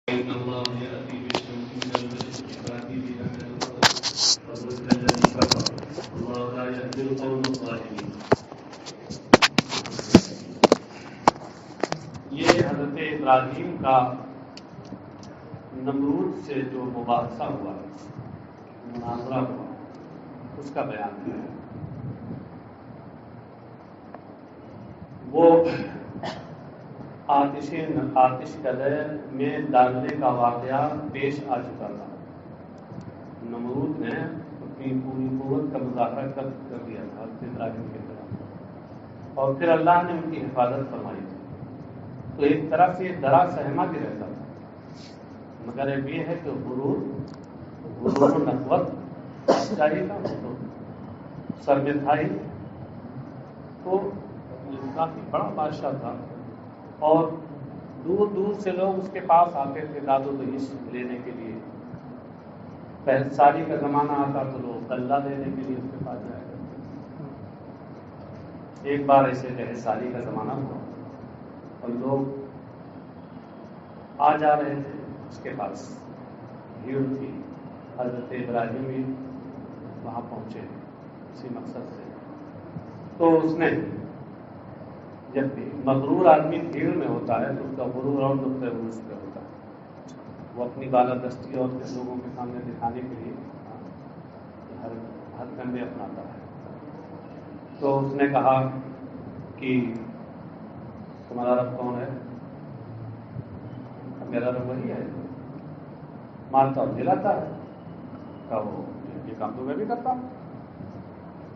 إن الله يأتي بالشمس من المشرق فأتي بها من المغرب فبهت الذي كفر الله لا يهدي القوم الظالمين. یہ حضرت ابراہیم کا نمرود سے جو مباحثہ ہوا، مناظرہ ہوا، اس کا بیان ہے. وہ آتش کدے میں ڈالنے کا واقعہ پیش آ چکا تھا. نمرود نے اپنی پوری قوت کا مظاہرہ کر دیا تھا حضرت ابراہیم کے خلاف، اور پھر اللہ نے ان کی حفاظت فرمائی تھی. تو ایک طرح سے ڈرا سہما بھی رہتا تھا، مگر اب یہ ہے کہ غرور و نخوت چاہیے تھا تو سر میں تھا ہی. تو کافی بڑا بادشاہ تھا اور دور دور سے لوگ اس کے پاس آتے تھے داد و دہیش لینے کے لیے. پہلے ساری کا زمانہ آتا تو لوگ غلہ لینے کے لیے اس کے پاس جایا کرتے. ایک بار ایسے پہلے ساری کا زمانہ ہوا اور لوگ آ جا رہے تھے اس کے پاس، بھیڑ تھی. حضرت ابراہیم بھی وہاں پہنچے اسی مقصد سے. تو اس نے، جب بھی مغرور آدمی بھیڑ میں ہوتا ہے تو اس کا غرور اور نقطۂ عروج پہ ہوتا ہے. وہ اپنی بالادستی اور لوگوں کے سامنے دکھانے کے لیے ہر کنڈے اپناتا ہے. تو اس نے کہا کہ تمہارا رب کون ہے؟ میرا رب وہی ہے، مارتا اور دلاتا ہے. کہا وہ یہ کام تو میں بھی کرتا ہوں.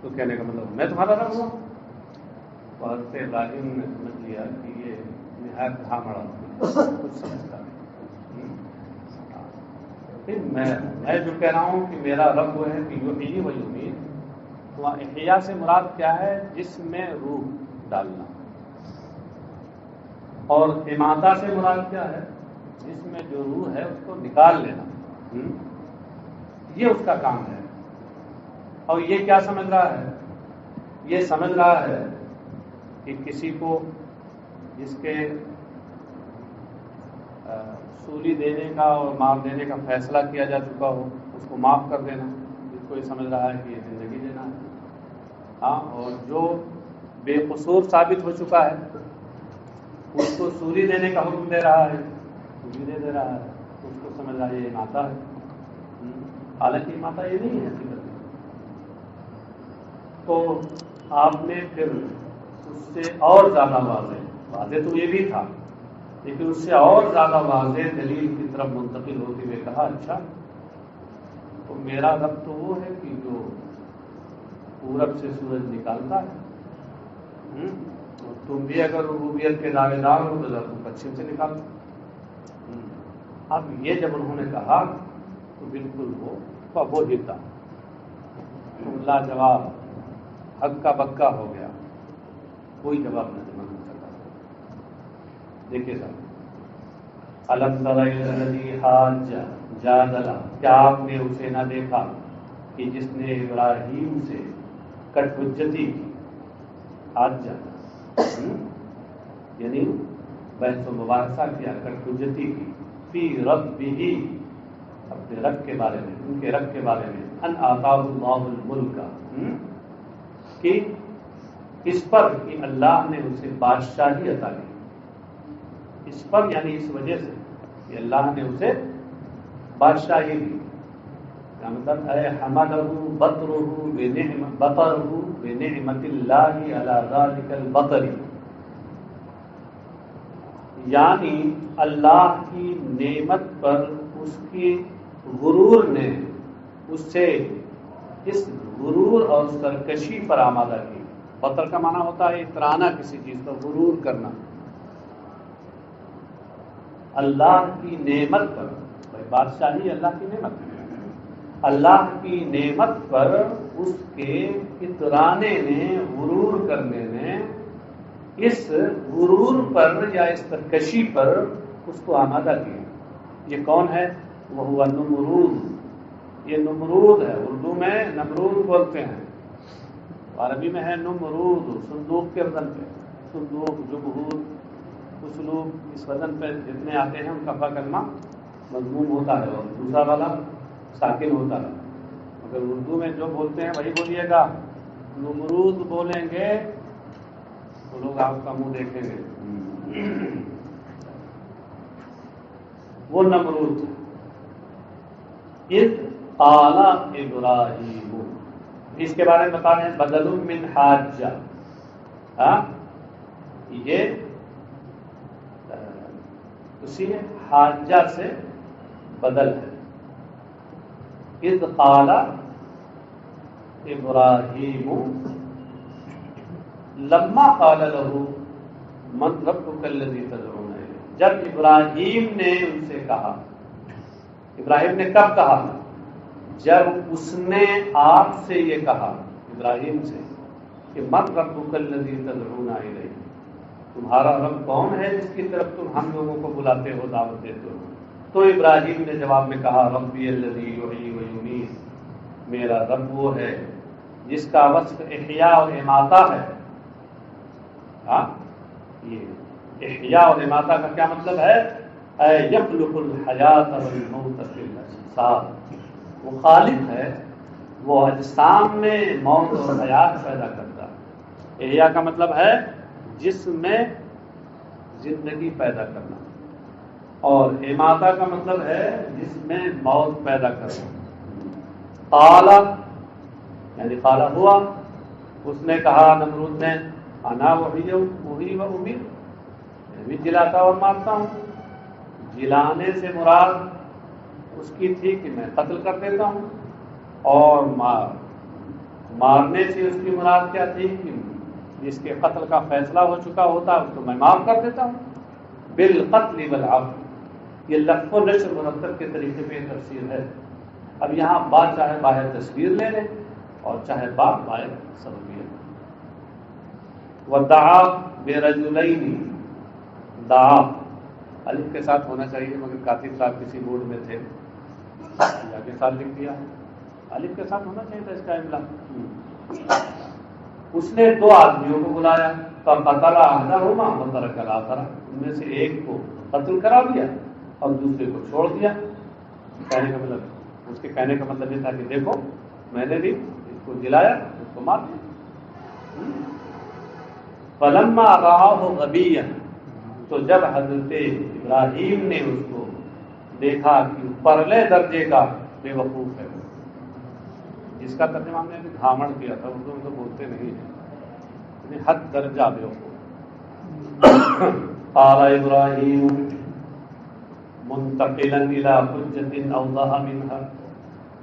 تو کہنے کا مطلب میں تمہارا رب ہوں. حضرت ابراہیم نے سمجھ لیا کہ یہ نہایت گھامڑا کچھ سمجھتا ہے. میں جو کہہ رہا ہوں کہ میرا رب وہ ہے کہ یحیی و یمیت. تو احیا سے مراد کیا ہے؟ جسم میں روح ڈالنا. اور اماتہ سے مراد کیا ہے؟ جسم میں جو روح ہے اس کو نکال لینا. یہ اس کا کام ہے. اور یہ کیا سمجھ رہا ہے؟ یہ سمجھ رہا ہے کہ کسی کو جس کے سولی دینے کا اور مار دینے کا فیصلہ کیا جا چکا ہو اس کو معاف کر دینا. جس کو یہ سمجھ رہا ہے کہ یہ زندگی دینا ہے. ہاں، اور جو بے قصور ثابت ہو چکا ہے اس کو سولی دینے کا حکم دے رہا ہے، سولی دے رہا ہے. اس کو سمجھ رہا ہے یہ ماتا ہے. حالانکہ ماتا یہ نہیں ہے حقیقت میں. تو آپ نے پھر اس سے اور زیادہ واضح تو یہ بھی تھا، لیکن اس سے اور زیادہ واضح دلیل کی طرف منتقل ہوتے ہوئے کہا اچھا تو میرا رب تو وہ ہے کہ جو پورب سے سورج نکالتا ہے، اور تم بھی اگر ربوبیت کے دعوے دار ہو تو تم پچھم سے نکالو. اب یہ جب انہوں نے کہا تو بالکل وہ ہلتا لاجواب حق کا بکا ہو گیا. کوئی جواب نہیں سکا. دیکھیے صاحب، الم تر الی الذی حاج جادل، کیا آپ نے اسے نہ دیکھا کہ جس نے ابراہیم سے کٹ حجتی کی. حاج یعنی بحث و مباحثہ کیا، کٹ حجتی کی. فی ربہ، اپنے رب کے بارے میں، ان کے رب کے بارے میں. ان آتاہ اللہ الملک، کہ اس پر کہ اللہ نے اسے بادشاہی عطا کی. اس پر یعنی اس وجہ سے کہ اللہ نے اسے بادشاہی دی. مطلب اے حمدہ بطرہ بنعمت اللہ علی ذلک البطر، یعنی اللہ کی نعمت پر اس کی غرور نے اسے اس غرور اور سرکشی پر آمادہ کی. بطر کا معنی ہوتا ہے اترانا کسی چیز پر، غرور کرنا. اللہ کی نعمت پر، بھائی بادشاہی اللہ کی نعمت ہے، اللہ کی نعمت پر اس کے اترانے نے، غرور کرنے نے، اس غرور پر یا اس سرکشی پر اس کو آمادہ کیا. یہ کون ہے؟ وہ ہوا نمرود. یہ نمرود ہے. اردو میں نمرود بولتے ہیں، عربی میں ہے نمرود. صندوق کے وزن پہ، صندوق، جمہور، اسلوب، اس وزن پہ جتنے آتے ہیں ان کا کلمہ مضموم ہوتا ہے اور دوسرا والا ساکن ہوتا ہے. مگر اردو میں جو بولتے ہیں وہی بولیے گا. نمرود بولیں گے تو لوگ آپ کا منہ دیکھیں گے. وہ نمرود اذ قال ابراہیم، اس کے بارے میں بتا رہے ہیں بدل من حاجہ. یہ اسی حاجہ سے بدل ہے. اذ قال ابراہیم لما قال له من ربک الذی تدعون الیہ، جب ابراہیم نے ان سے کہا. ابراہیم نے کب کہا؟ جب اس نے آپ سے یہ کہا، ابراہیم سے، کہ من ربک الذی تدعون الیہ، تمہارا رب کون ہے جس کی طرف تم ہم لوگوں کو بلاتے ہو، دعوت دیتے ہو؟ تو ابراہیم نے جواب میں کہا ربی الذی یحیی و یمیت، میرا رب وہ ہے جس کا وصف احیاء اور اماتہ ہے. یہ احیاء اور اماتہ کا کیا مطلب ہے؟ یخلق الحیات والموت فی الاجساد، وہ خالق ہے، وہ اجسام میں موت اور حیات پیدا کرتا ہے. احیاء کا مطلب ہے جسم میں زندگی پیدا کرنا، اور اماتہ کا مطلب ہے جس میں موت پیدا کرنا. قال یعنی قال ہوا، اس نے کہا نمرود نے انا وحی و امیر، میں بھی جلاتا اور مارتا ہوں. جلانے سے مراد اس کی تھی کہ میں قتل کر دیتا ہوں، اور مارنے سے اس کی مراد کیا تھی کہ جس کے قتل کا فیصلہ ہو چکا ہوتا اس کو میں معاف کر دیتا ہوں. بالقتل والعفو، یہ لفظ و نشر مرتب کے طریقے پہ تفسیر ہے. اب یہاں با چاہے باہر تصویر لے لیں اور چاہے با باہر سببیہ. ودعا برجلین، دعا الف کے ساتھ ہونا چاہیے مگر کاتب صاحب کسی بورڈ میں تھے یا کے ساتھ لکھ دیا. الف کے ساتھ ہونا چاہیے تھا اس کا املا. اس نے دو آدمیوں کو بلایا، فقتل احدہما وترک الاخر، ان میں سے ایک کو قتل کرا دیا اور دوسرے کو چھوڑ دیا. کہنے کا مطلب، اس کے کہنے کا مطلب یہ تھا کہ دیکھو میں نے بھی اس کو جلایا، اس کو مار دیا. فلما رآہ غبیا، تو جب حضرت ابراہیم نے اس کو دیکھا کہ پرلے درجے کا بے وقوف ہے، جس کا ترجمہ ہم نے ابھی گھامڑ کیا تھا، اردو میں تو بولتے نہیں ہیں، حد درجہ بے وقوف. قال ابراہیم منتقلا الی حجۃ اوضح منها،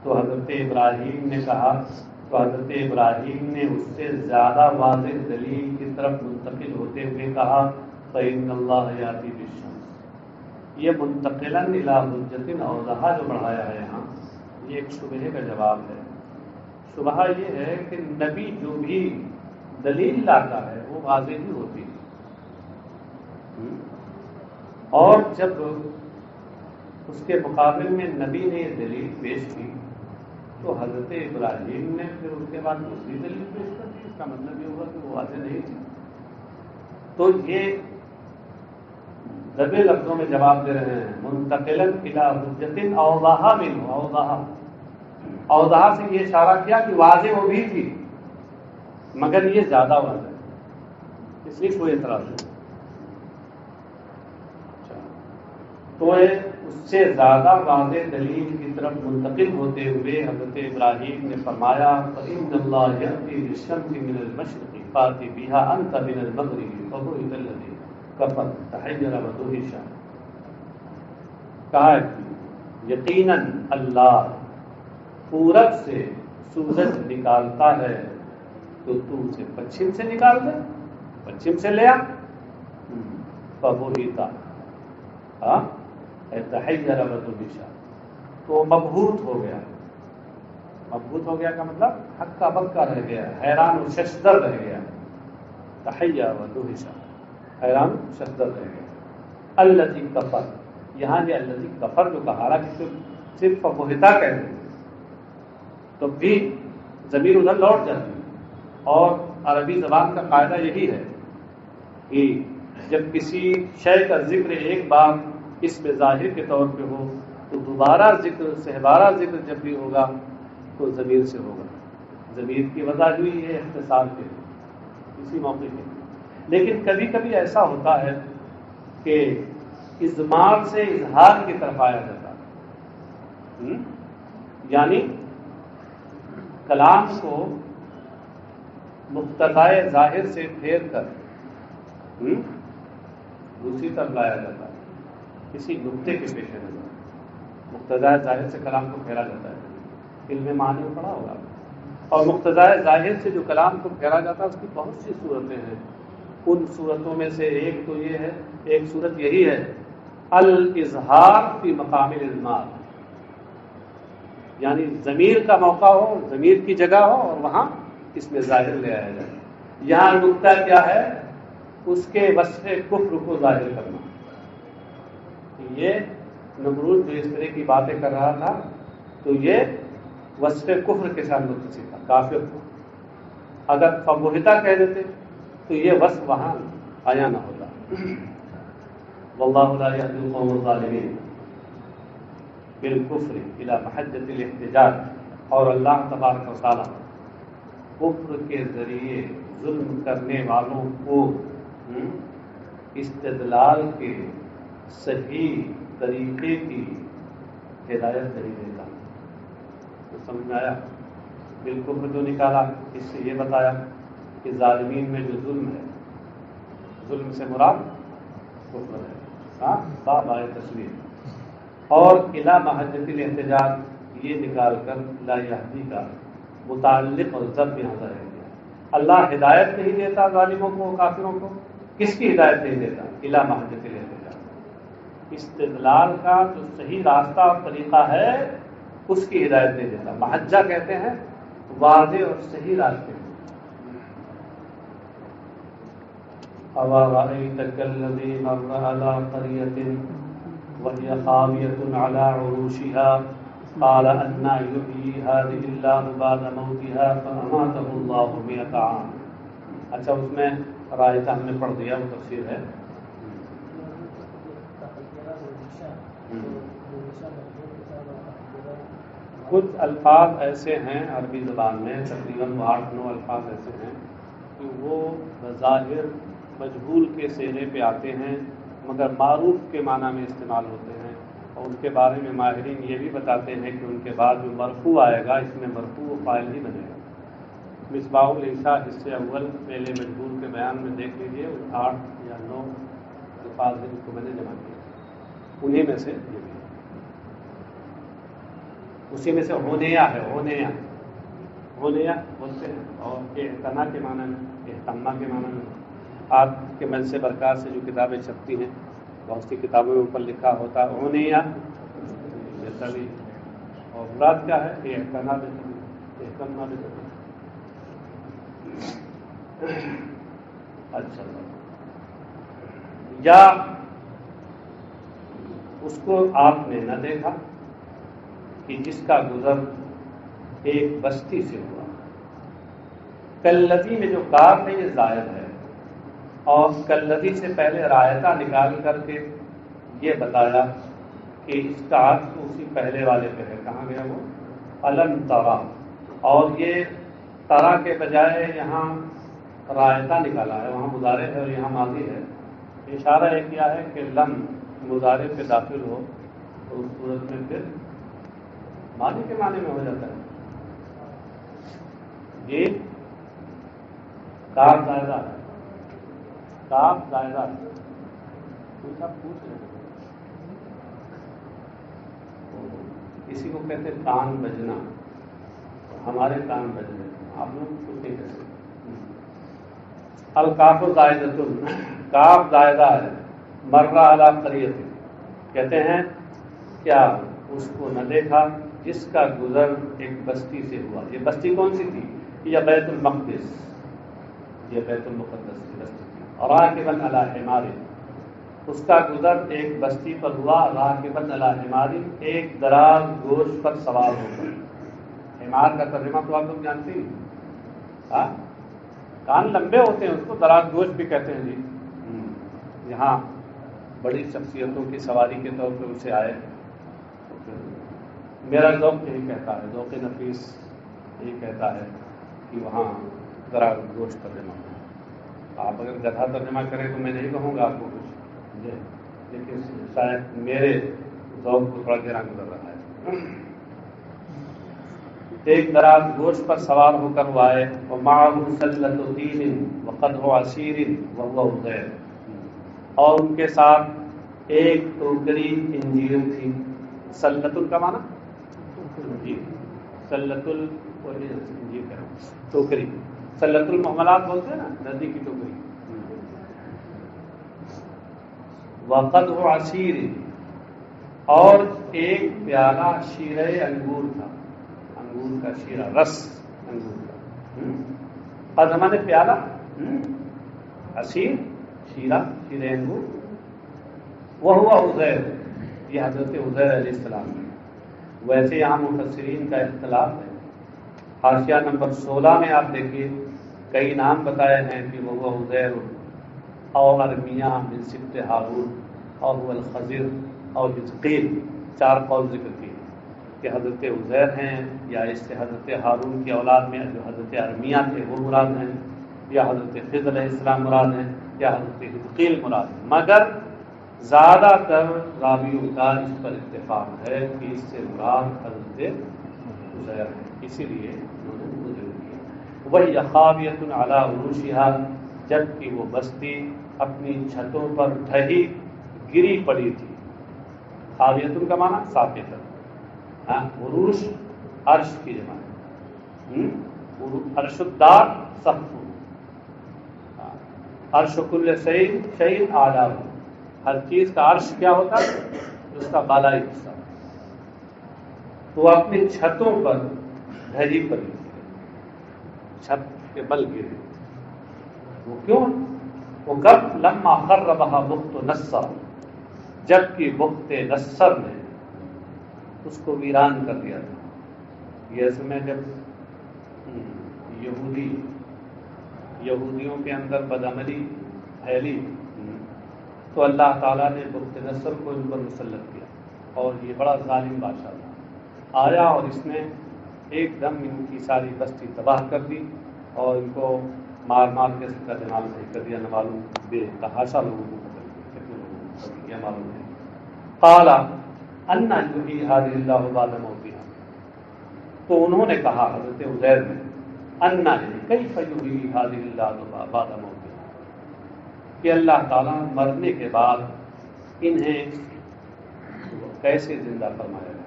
تو حضرت ابراہیم نے کہا، تو حضرت ابراہیم نے اس سے زیادہ واضح دلیل کی طرف منتقل ہوتے ہوئے کہا فإن اللہ یاتی بالشمس. یہ منتقلا الی حجۃ اوضح جو بڑھایا ہے یہاں، یہ ایک شبہے کا جواب ہے. شبہہ یہ ہے کہ نبی جو بھی دلیل لاتا ہے وہ واضح ہی ہوتی ہے، اور جب اس کے مقابل میں نبی نے یہ دلیل پیش کی تو حضرت ابراہیم نے پھر اس کے بعد دوسری دلیل پیش کر دی. اس کا مطلب یہ ہوا کہ وہ واضح نہیں تھی. تو یہ دبے لفظوں میں جواب دے رہے ہیں منتقلا الی حجۃ اوضح منہ. اوضح سے یہ اشارہ کیا کہ واضح وہ بھی تھی مگر یہ زیادہ واضح ہے، اس لیے کوئی اعتراض نہیں. تو اس سے زیادہ واضح دلیل کی طرف منتقل ہوتے ہوئے حضرت ابراہیم نے فرمایا فإن اللہ یأتی بالشمس من المشرق فأتی بها أنت من المغرب فبہت الذی کفر تحیر ودہش. کہا یقیناً اللہ پورب سے سورج نکالتا ہے تو تو اسے پچھم سے نکال دے، پچھم سے لے آ. فبہت تحیر ودہش، تو مبہوت ہو گیا. مبہوت ہو گیا کا مطلب ہکا بکا رہ گیا، حیران و ششدر رہ گیا. تحیر ودہش، حیران و ششدر رہ گیا. الذی کفر، یہاں یہ الذی کفر جو کہا رہا کہ صرف فبہتا کہتے ہیں تو بھی ضمیر ادھر لوٹ جاتی ہے. اور عربی زبان کا قاعدہ یہی ہے کہ جب کسی شے کا ذکر ایک بار اس میں ظاہر کے طور پہ ہو تو دوبارہ ذکر سہبارہ ذکر جب بھی ہوگا تو ضمیر سے ہوگا. ضمیر کی وضع ہوئی یہ اختصار کے اسی موقع پہ. لیکن کبھی کبھی ایسا ہوتا ہے کہ اضمار سے اظہار کی طرف آیا جاتا ہے. یعنی کلام کو مقتضائے ظاہر سے پھیر کر دوسری طرف لایا جاتا ہے کسی نقطے کے پیش نظر. مقتضائے ظاہر سے کلام کو پھیرا جاتا ہے. علم معنی میں پڑھا ہوگا. اور مقتضائے ظاہر سے جو کلام کو پھیرا جاتا ہے اس کی بہت سی صورتیں ہیں. ان صورتوں میں سے ایک تو یہ ہے، ایک صورت یہی ہے الاظہار فی مقام الاضمار. یعنی ضمیر کا موقع ہو، ضمیر کی جگہ ہو اور وہاں اس میں ظاہر لے آیا جائے. یہاں نقطہ کیا ہے؟ اس کے وصف کفر کو ظاہر کرنا. یہ نمرود جو اس طرح کی باتیں کر رہا تھا تو یہ وصف کفر کے ساتھ متصل تھا. کافر کو اگر فبہتا کہہ دیتے تو یہ وصف وہاں آیا نہ ہوتا. واللہ لا یہدی القوم الظالمین بالکفر الی محجۃ الاحتجاج. اور اللہ تبارک و تعالی کفر کے ذریعے ظلم کرنے والوں کو استدلال کے صحیح طریقے کی ہدایت نہیں دیتا. تو سمجھ میں آیا؟ بالکفر جو نکالا اس سے یہ بتایا کہ ظالمین میں جو ظلم ہے، ظلم سے مراد کفر ہے. باب آئے تصویر. اور الی محجۃ الاحتجاج یہ نکال کر لا یہدی کا متعلق اور ضرب یہاں ظاہر کیا. اللہ ہدایت نہیں دیتا ظالموں کو، کافروں کو. کس کی ہدایت نہیں دیتا؟ الی محجۃ الاحتجاج. استدلال کا جو صحیح راستہ اور طریقہ ہے اس کی ہدایت نہیں دیتا. محجہ کہتے ہیں واضح اور صحیح راستے. أَوَرَأَيْتَ الَّذِي مَرَّ عَلَىٰ قَرْيَةٍ وَهِيَ خَاوِيَةٌ عَلَىٰ عُرُوشِهَا قَالَ أَنَّىٰ يُحْيِي هَٰذِهِ اللَّهُ بَعْدَ مَوْتِهَا فَأَمَاتَهُ اللَّهُ مِائَةَ عَامٍ. اچھا اس میں رائتہ ہم نے پڑھ دیا، وہ تفسیر ہے. کچھ الفاظ ایسے ہیں عربی زبان میں، تقریباً 8-9 الفاظ ایسے ہیں کہ وہ بظاہر مجہول کے صیغے پہ آتے ہیں مگر معروف کے معنی میں استعمال ہوتے ہیں. اور ان کے بارے میں ماہرین یہ بھی بتاتے ہیں کہ ان کے بعد جو مرفوع آئے گا اس میں مرفوع فاعل ہی بنے گا. مصباح الانشاء حصے اول پہلے مجہول کے بیان میں دیکھ لیجیے، 8 یا 9 الفاظ ہیں جن کو میں نے جمع کیا. انہیں میں سے یہ بھی اسی میں سے ہونیا ہے. ہونیا بولتے ہیں. اور اعتنا کے معنی میں، اہتما کے معنی میں. آپ کے من سے برکات سے جو کتابیں چھپتی ہیں بہت سی کتابوں میں اوپر لکھا ہوتا ہے ہونیا بہتری. اور مراد کیا ہے؟ اعتنا بہتری، اہتما بہتری. اچھا، یا اس کو آپ نے نہ دیکھا کہ جس کا گزر ایک بستی سے ہوا. کلذی میں جو کاف ہے یہ زائد ہے، اور کلذی سے پہلے رایتہ نکال کر کے یہ بتایا کہ اس کا عطف اسی پہلے والے پہ ہے. کہاں گیا وہ؟ الم ترا. اور یہ ترا کے بجائے یہاں رایتہ نکالا ہے، وہاں مضارع ہے اور یہاں ماضی ہے. اشارہ یہ کیا ہے کہ لم مضارع پہ داخل ہو تو اس صورت میں پھر ماضی کے معنی میں ہو جاتا ہے. یہ کاف زائدہ ہے. کاف زائدہ ہے. کچھ آپ پوچھ رہے ہیں. اسی کو کہتے ہیں کان بجنا. ہمارے کان بجنے، آپ لوگ کچھ نہیں کہتے. الکاف زائدۃ، کاف زائدہ ہے. مرہ علی قریۃ، کہتے ہیں کیا اس کو نہ دیکھا جس کا گزر ایک بستی سے ہوا. یہ بستی کون سی تھی؟ یہ بیت المقدس، یہ بیت المقدس کی بستی تھی. راکباً علی حمار، اس کا گزر ایک بستی پر ہوا. راکباً علی حمار، ایک دراز گوشت پر سوار ہو کر. حمار کا ترجمہ تو آپ لوگ جانتے ہیں، کان لمبے ہوتے ہیں، اس کو دراز گوشت بھی کہتے ہیں. جی یہاں بڑی شخصیتوں کی سواری کے طور پہ اسے آئے میرا ذوق یہی کہتا ہے، ذوق نفیس یہی کہتا ہے کہ وہاں ذرا گوشت ترجمہ کریں۔ آپ اگر گدھا ترجمہ کریں تو میں نہیں کہوں گا آپ کو کچھ، لیکن شاید میرے ذوق کو تھوڑا گہرا گزر رہا ہے۔ ایک دراز گوشت پر سوار ہو کر وہ آئے، وَمَعَهُ سَلَّةُ تِينٍ وَقَدْحُ عَصِيرٍ وَهُوَ عُزَيْرٌ، اور ان کے ساتھ ایک ٹوکری انجیر تھی۔ سلۃ کا معنی انجیر، سلۃ انجیر کا ٹوکری، سلۃ المحملات بولتے ہیں نا، ندی کی ٹوکری۔ وَقَدْحُ عَصِيرٍ، اور ایک پیالہ شیرہ انگور تھا، انگور کا شیرہ، رس انگور کا۔ قد مانے پیالہ، عصیر شیرہ، شیرہ انگور۔ وہو عزیر، یہ حضرت عزیر علیہ السلام ہے۔ ویسے یہاں مفسرین کا اختلاف ہے۔ حاشیہ نمبر 16 میں آپ دیکھیے کئی نام بتائے ہیں کہ وہ عزیر اور ارمیہ من سبط ہارون اور هو الخضر اور حزقیل، 4 قول ذکر کیے کہ حضرت عزیر ہیں، یا اس سے حضرت ہارون کی اولاد میں جو حضرت ارمیہ تھے وہ مراد ہیں، یا حضرت خضر علیہ السلام مراد ہیں، یا حضرت حزقیل مراد ہیں۔ مگر زیادہ تر راویوں کا اس پر اتفاق ہے کہ اس سے مراد حضرت عزیر ہے، اسی لیے انہوں نے وہ ذکر کیا۔ وَهِيَ خَاوِيَةٌ عَلَىٰ عُرُوشِهَا، جبکہ وہ بستی اپنی چھتوں پر ڈھہی گری پڑی تھی۔ خاویۃ کا معنی ساقطۃ، عروش عرش کی جمع ہے، عرش الدار سقف، عرش کل شیء اعلیٰ، ہر چیز کا عرش کیا ہوتا ہے؟ اس کا بالائی حصہ۔ وہ اپنی چھتوں پر ڈھہی پڑی تھی، چھت کے بل گرے۔ وہ کیوں؟ وہ کب؟ لما خربها بخت نصر، جبکہ بخت نصر نے اس کو ویران کر دیا تھا۔ یہ اصل میں جب یہودیوں کے اندر بدعملی پھیلی تو اللہ تعالیٰ نے بخت نصر کو ان پر مسلط کیا، اور یہ بڑا ظالم بادشاہ تھا، آیا اور اس نے ایک دم ان کی ساری بستی تباہ کر دی، اور ان کو مار مار کے اس کا جناب نہیں کر دیا، نہ معلوم بے تحاشا لوگوں کو قتل کیا، کتنے لوگوں کو قتل کیا معلوم ہے۔ قال ان یحیی هذه اللہ بعد موتها، تو انہوں نے کہا حضرت عزیر نے، ان کیف یحیی هذه اللہ بعد موتها، کہ اللہ تعالیٰ مرنے کے بعد انہیں کیسے زندہ فرمائے گا۔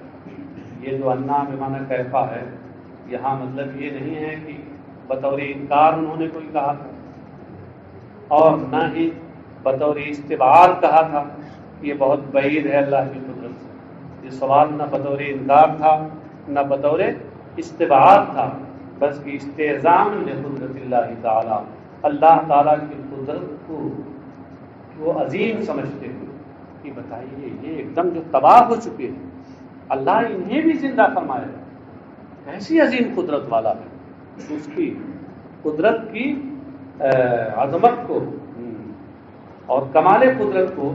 یہ جو انا بمعنی کیفا ہے، یہاں مطلب یہ نہیں ہے کہ بطور انکار انہوں نے کوئی کہا تھا، اور نہ ہی بطور استبعاد کہا تھا، یہ بہت بعید ہے اللہ کی قدرت سے۔ یہ سوال نہ بطور انکار تھا نہ بطور استبعاد تھا، بس کہ استعظام لقدرت اللہ تعالی، اللہ تعالیٰ کی قدرت کو وہ عظیم سمجھتے ہوئے کہ بتائیے یہ ایک دم جو تباہ ہو چکے ہیں، اللہ انہیں بھی زندہ فرمائے گا، کیسی عظیم قدرت والا ہے۔ اس کی قدرت کی عظمت کو اور کمال قدرت کو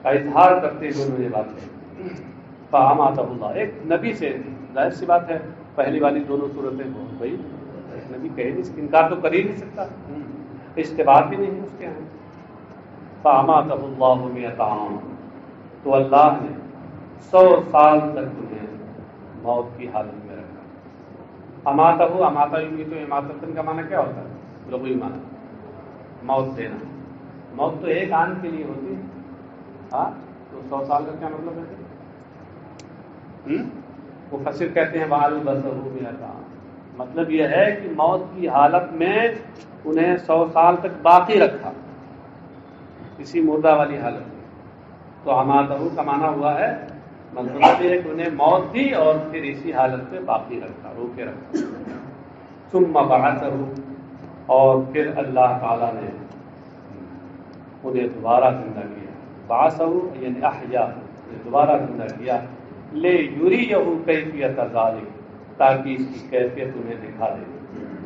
کا اظہار کرتے ہوئے انہوں نے بات کہی۔ فَأَمَاتَهُ اللَّهُ، ایک نبی سے ظاہر سی بات ہے، پہلی والی دونوں صورتیں ہو بھائی، ایک نبی کہہ نہیں سکتا، انکار تو کر ہی نہیں سکتا، استبعاد بھی نہیں اس کے یہاں۔ فَأَمَاتَهُ اللَّهُ مِئَةَ عَامٍ، تو اللہ نے 100 سال تک انہیں موت کی حالت میں رکھا۔ اماتہ کی تو اماتتن کا معنی کیا ہوتا ہے؟ لغوی معنی موت دینا۔ موت تو ایک آن کے لیے ہوتی ہے، ہاں، تو 100 سال کا کیا مطلب ہے؟ مفسر کہتے ہیں وَعَلْ بَصَرُ مِئَةَ عَامٍ، مطلب یہ ہے کہ موت کی حالت میں انہیں 100 سال تک باقی رکھا، اسی مردہ والی حالت میں۔ تو اماتہ کا معنی ہوا ہے، مطلب یہ کہ انہیں موت دی اور پھر اسی حالت میں باقی رکھا، روکے رکھا۔ ثم بعثہ، اور پھر اللہ تعالیٰ نے انہیں دوبارہ زندہ کیا۔ بعثہ یعنی احیا، دوبارہ زندہ کیا۔ لے یریہ کیفیت ذالک، تاکہ اس کی کیفیت انہیں دکھا دے۔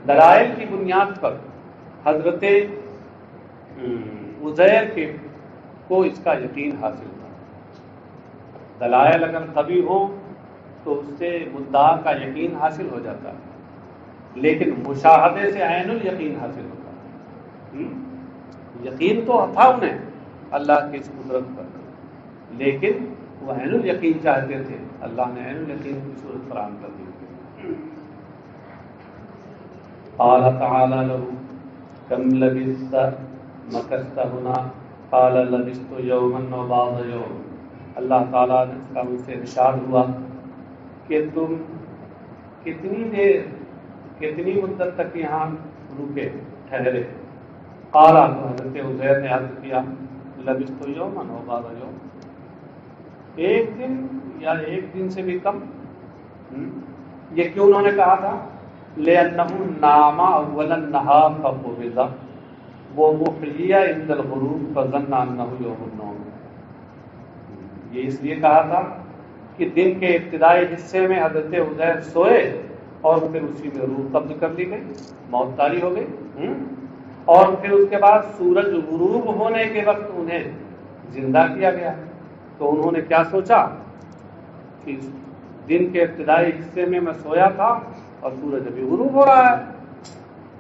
دلائل کی بنیاد پر حضرت عزیر کو اس کا یقین حاصل تھا۔ دلائل اگر قوی ہوں تو اس سے مدعا کا یقین حاصل ہو جاتا ہے، لیکن مشاہدے سے عین الیقین حاصل ہوتا ہے۔ یقین تو تھا انہیں اللہ کی اس قدرت پر، لیکن وہ عین الیقین چاہتے تھے، اللہ نے عین الیقین کی صورت فراہم کر دی۔ قال تعالی له کم لبثت مکثت هنا قال لبثت یوما وبعض یوم، اللہ تعالیٰ نے کا ان سے ارشاد ہوا کہ تم کتنی مدت تک یہاں رکے ٹھہرے؟ قال تو حضرت عزیر نے عرض کیا لبثت یوما وبعض یوم، ایک دن یا ایک دن سے بھی کم۔ یہ کیوں انہوں نے کہا تھا؟ لأنه نام اول النهار فقبض ومحيي عند الغروب فظن انه يوم النوم، یہ اس لیے کہا تھا کہ دن کے ابتدائی حصے میں حضرت عزیر سوئے اور پھر اسی میں روح قبض کر لی گئی، موت طاری ہو گئی، اور پھر اس کے بعد سورج غروب ہونے کے وقت انہیں زندہ کیا گیا۔ تو انہوں نے کیا سوچا کہ دن کے ابتدائی حصے میں سویا تھا اور سورج ابھی غروب ہو رہا ہے،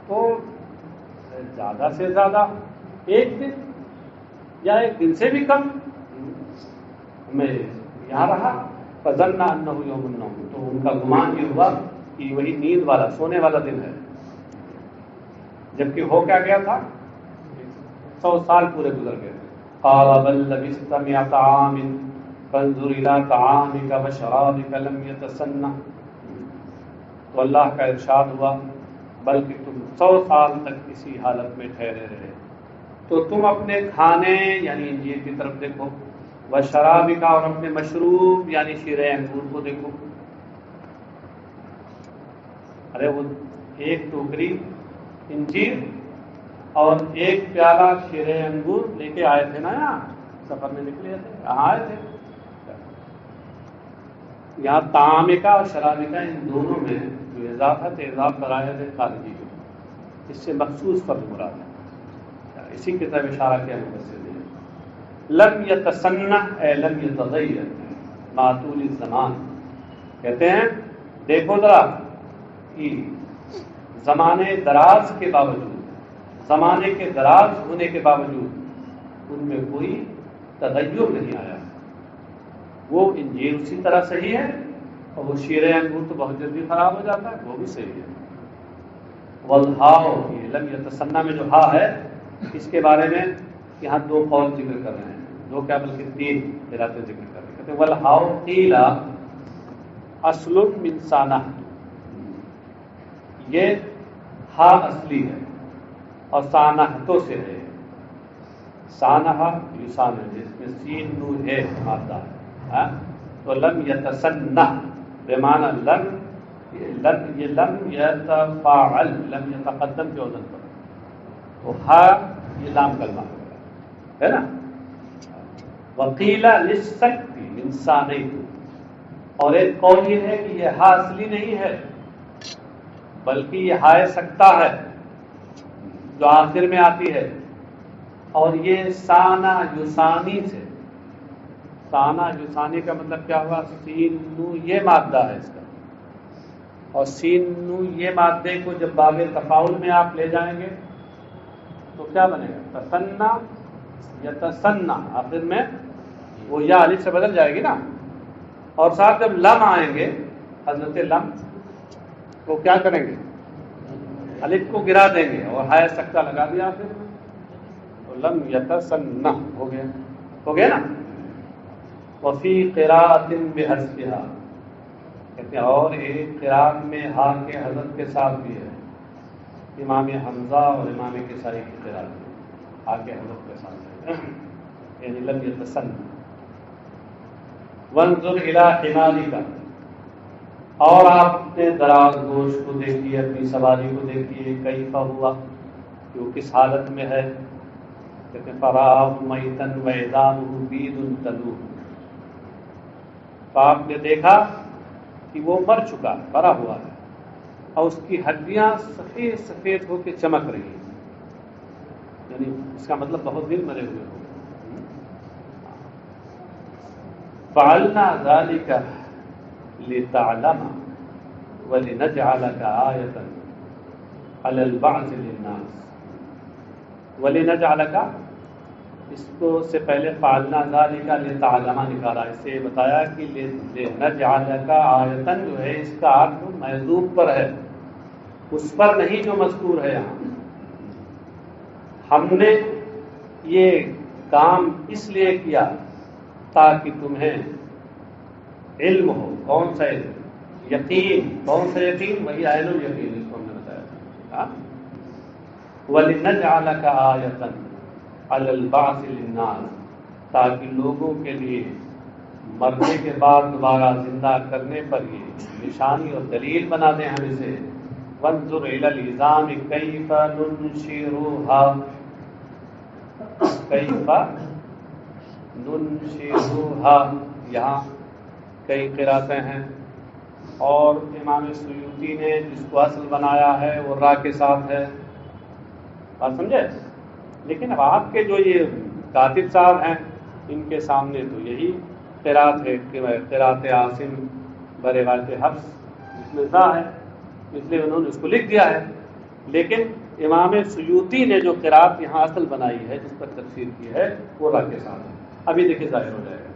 تو زیادہ سے زیادہ ایک دن یا ایک دن سے بھی کم میں یہاں رہا۔ فظن انہ یوم النوم، تو ان کا گمان یہ ہوا کہ وہی نیند والا سونے والا دن ہے، جبکہ ہو کیا گیا تھا؟ 100 سال پورے گزر گئے۔ قال بل لبثت 100 عام فانظر الى طعامك وشرابك لم يتسنى، تو اللہ کا ارشاد ہوا بلکہ تم 100 سال تک اسی حالت میں ٹھہرے رہے، تو تم اپنے کھانے یعنی انجیر کی طرف دیکھو، وشرابک اور اپنے مشروب یعنی شیر انگور کو دیکھو۔ ارے وہ ایک ٹوکری انجیر اور ایک پیالہ شیر انگور لے کے آئے تھے نا، یہاں سفر میں نکلے تھے، یہاں آئے تھے، یہاں طعامکا اور شرابکا ان دونوں میں جو اضافہ اضاف کرایا ہے خارجی کو، اس سے مخصوص فرض مراد ہے، اسی کی طرف اشارہ کیا مفسر نے۔ لم یتسنہ اے لم یتغیر مع طول الزمان، کہتے ہیں دیکھو ذرا کہ زمانے دراز کے باوجود، زمانے کے دراز ہونے کے باوجود ان میں کوئی تغیر نہیں آیا، وہ انجیر اسی طرح صحیح ہے اور وہ شیر انگور تو بہت جلدی خراب ہو جاتا ہے، وہ بھی صحیح ہے۔ والہاؤ، یہ لم یتسنہ میں جو ہا ہے اس کے بارے میں یہاں 2 قول ذکر کر رہے ہیں، 2 کیا بلکہ 3 قراتیں ذکر کر رہے ہیں، کہتے ہیں والہاؤ قیل اصل من سانہ، یہ ہا اصلی ہے اور سانحتوں سے ہے، سانحہ یسانہ جس میں سین نون ہے مادہ ہے، تو لم یتسنہ بمعنی یہ لم یتفاعل، لم یتقدم کے وزن پر، تو ہا یہ لام کلمہ ہے نا۔ وقیل للسکت من ثانیہ، اور ایک قول یہ ہے کہ یہ ہا اصلی نہیں ہے بلکہ یہ ہائے سکتا ہے جو آخر میں آتی ہے، اور یہ سانہ یسانی سے، سانہ یسانی کا مطلب کیا ہوا؟ سین نو یہ مادہ ہے اس کا، اور سین نو یہ مادے کو جب باب تفاعل میں آپ لے جائیں گے تو کیا بنے گا؟ تسنہ یا تسنہ، آخر میں وہ یا الف سے بدل جائے گی نا، اور ساتھ جب لم آئیں گے حضرت لم تو کیا کریں گے؟ الف کو گرا دیں گے اور ہائے سکتا لگا دیا آخر میں، تو لم یتسنہ ہو گیا نا۔ وفی قراءۃ بحذفها، کہتے ہیں اور ایک قراءت میں ہا کے حذف کے ساتھ بھی ہے، امام حمزہ اور امام کسائی کی قراءت میں ہا کے حذف کے ساتھ ہے، یعنی لم یتسنہ۔ وانظر الی حمارک، اور آپ اپنے دراز گوش کو دیکھیے، اپنی سواری کو دیکھیے، کیف ہوا کہ وہ کس حالت میں ہے، کہتے ہیں فراہ میتا وعظامہ بید تلوح، تو آپ نے دیکھا کہ وہ مر چکا، مرا ہوا ہے، اور اس کی ہڈیاں سفید سفید ہو کے چمک رہی ہیں، یعنی اس کا مطلب بہت دن مرے ہوئے ہو۔ فعلنا ذلك لتعلم ولنجعلك آیۃ علی البعث للناس. ولنجعلک اس کو سے پہلے فعلنا ذالک لتعلم نکالا، اس سے بتایا کہ لنجعلک آیۃ جو ہے اس کا عطف محذوف پر ہے، اس پر نہیں جو مذکور ہے یہاں. ہم نے یہ کام اس لیے کیا تاکہ تمہیں علم ہو. کون سا علم؟ یقین. کون سا یقین؟ وہی عین الیقین، اس کو ہم نے بتایا. وَلِنَجْعَلَكَ آیَةً عَلَى الْبَعْثِ لِلنَّاسِ، تاکہ لوگوں کے لیے مرنے کے بعد دوبارہ زندہ کرنے پر یہ نشانی اور دلیل بنا دیں ہم اسے. وَانظُرْ إِلَى الْعِظَامِ كَيْفَ نُنشِرُهَا كَيْفَ نُنشِرُهَا. یہاں کئی قراتیں ہیں، اور امام سیوطی نے جس کو اصل بنایا ہے وہ را کے ساتھ ہے. بات سمجھے؟ لیکن اب آپ کے جو یہ کاتب صاحب ہیں ان کے سامنے تو یہی قرات ہے کہ قرات عاصم بروایت حفص جس میں زا ہے، اس لیے انہوں نے اس کو لکھ دیا ہے. لیکن امام سیوطی نے جو قرات یہاں اصل بنائی ہے، جس پر تفسیر کی ہے، وہ را کے ساتھ ہے. ابھی دیکھیں ظاہر ہو جائے گا.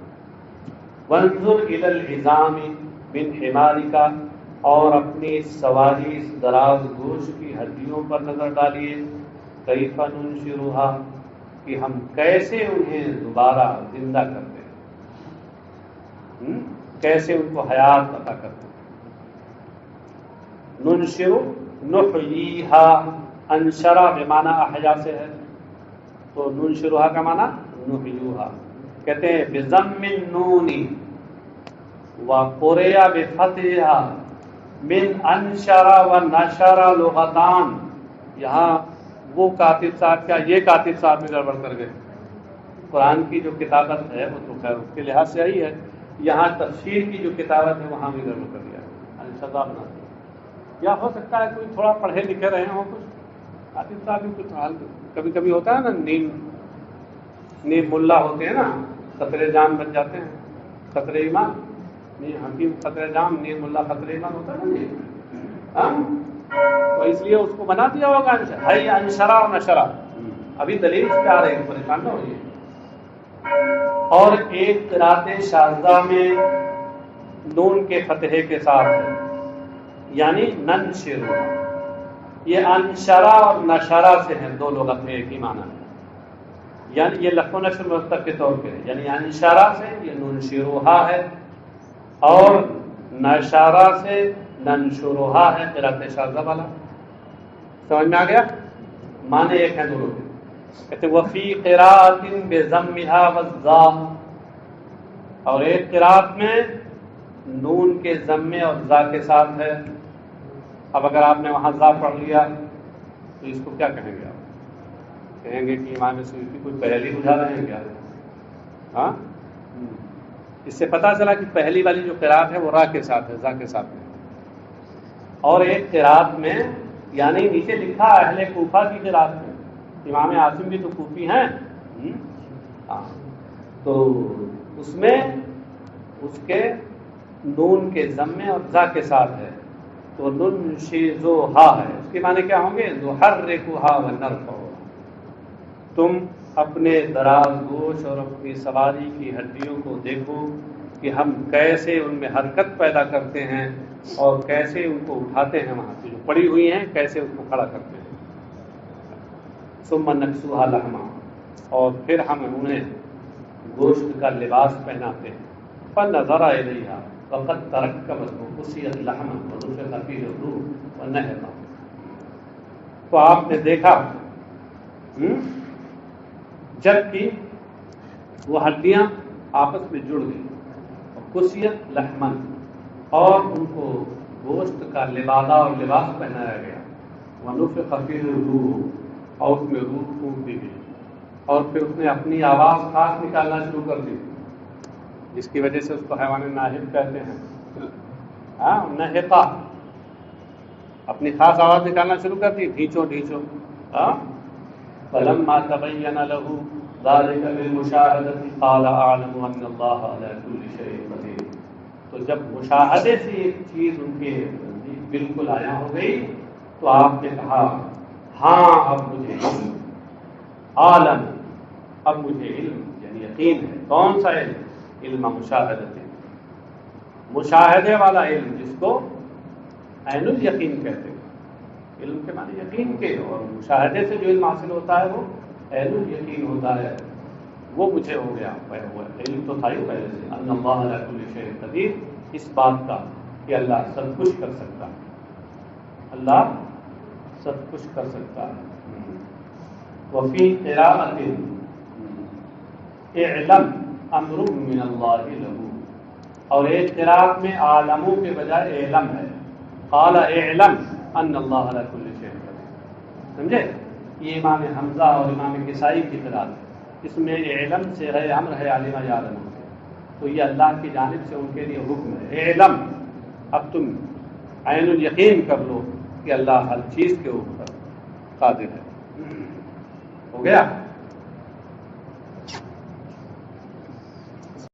وانظر الی العظام من حمارک، اور اپنی سواری اس دراز گوش کی ہڈیوں پر نظر ڈالیے. کیف ننشرها، کہ ہم کیسے انہیں دوبارہ زندہ کرتے ہیں، کیسے ان کو حیات عطا کرتے ہیں. ننشر نحییها، انشرہ بمعنی احیا سے ہے، تو ننشرها کا معنی نحیوها. کہتے ہیں بضم النون وقرئ بفتحها من انشر ونشر لغتان. یہاں وہ کاتب صاحب کیا، یہ کاتب صاحب میں گڑبڑ کر گئے. قرآن کی جو کتابت ہے وہ تو خیر اس کے لحاظ سے آئی ہے، یہاں تفسیر کی جو کتابت ہے وہاں بھی گڑبڑ کر دیا. یا ہو سکتا ہے کوئی تھوڑا پڑھے لکھے رہے ہوں، کچھ کاتب صاحب بھی کچھ حال کبھی کبھی ہوتا ہے نا، نیم ملا ہوتے ہیں نا، خطرے جان بن جاتے ہیں. خطرے ایمان، حکیم خطرے جام، نیم ملا خطرے ایمان ہوتا ہے نا جی. تو اس لیے اس کو بنا دیا ہوگا ہے انشرا اور نشرا. ابھی دلیل کیا آ رہی ہے، پریشان نہ ہوئیے. اور ایک قرات شاذہ میں نون کے فتحے کے ساتھ ہے، یعنی ننشر. یہ انشرا اور نشرا سے ہیں، دو لغت میں ایک ہی معنی ہے. یعنی یہ لفظ و نشر مرتب کے طور پہ ہے، یعنی انشرا سے یہ ننشروہا ہے، اور نشرا سے ننشروہا ہے قرات شاذہ والا. سمجھ میں آ گیا؟ معنی ایک ہے دونوں کے. کہتے وفی قراءۃ بضمھا والضاء، اور ایک قرات میں نون کے ضمے اور ضا کے ساتھ ہے. اب اگر آپ نے وہاں ضا پڑھ لیا تو اس کو کیا کہیں گے؟ آپ کہیں گے کہ امام سیوطی کوئی پہلی بجھا رہے ہیں کیا؟ ہاں، اس سے پتہ چلا کہ پہلی والی جو قرات ہے وہ را کے ساتھ ہے، ضا کے ساتھ ہے. اور ایک قرات میں، یعنی نیچے لکھا اہل کوفہ کی قرات میں، امام عاصم بھی تو کوفی ہیں، تو اس میں اس کے نون کے ضمے اور ضا کے ساتھ ہے، تو ننشزوہا ہے. اس کے معنی کیا ہوں گے؟ نحرکھا ونرفعھا. تم اپنے دراز گوش اور اپنی سواری کی ہڈیوں کو دیکھو کہ ہم کیسے ان میں حرکت پیدا کرتے ہیں اور کیسے ان کو اٹھاتے ہیں، وہاں سے جو پڑی ہوئی ہیں کیسے ان کو کھڑا کرتے ہیں. ثم نکسوہا لحما، اور پھر ہم انہیں گوشت کا لباس پہناتے ہیں. فنظر الیہا وقد ترکبت وقصیت لحما ونفخ فیہ الروح ونحطا. تو آپ نے دیکھا جبکہ وہ ہڈیاں آپس میں جڑ گئی، قصیت لحمن، اور ان کو گوشت کا لبادہ اور لباس پہنایا گیا. ونفخ فیہ الروح، اور اس میں روح پھونک دی گئی، اور پھر اس نے اپنی آواز خاص نکالنا شروع کر دی، جس کی وجہ سے اس کو حیوان ناہق کہتے ہیں. نحقہ، اپنی خاص آواز نکالنا شروع کر دی، ڈھینچو ڈھینچو. فلما تبین له ذلك بالمشاهدة قال اعلم ان الله على كل شيء قدير. تو جب مشاہدے سے ایک چیز ان کے بالکل آیا ہو گئی تو آپ نے کہا ہاں اب مجھے علم، عالم، اب مجھے علم یعنی یقین ہے۔ کون سا علم؟ علم مشاہدت، مشاہدے والا علم جس کو عین الیقین کہتے ہیں۔ علم کے معنی یقین کے، اور مشاہدے سے جو علم حاصل ہوتا ہے وہ عین الیقین ہوتا ہے، وہ مجھے ہو گیا۔ علم تو تھا ہی پہلے سے، ان اللہ علی کل شیء قدیر، اس بات کا کہ اللہ سب کچھ کر سکتا ہے، اللہ سب کچھ کر سکتا ہے۔ وفی قراءۃ اعلم امر من اللہ لہ، اور ایک قراءت میں عالموں کے بجائے علم ہے، قال اعلم ان اللہ علی کل شیء قدیر، سمجھے؟ یہ امام حمزہ اور امام کسائی کی قراءت ہے، اس میں علم سے ہے امر ہے، علم یعلم سے، تو یہ اللہ کی جانب سے ان کے لیے حکم ہے، علم، اب تم عین الیقین کر لو کہ اللہ ہر چیز کے اوپر قادر ہے۔ ہو گیا؟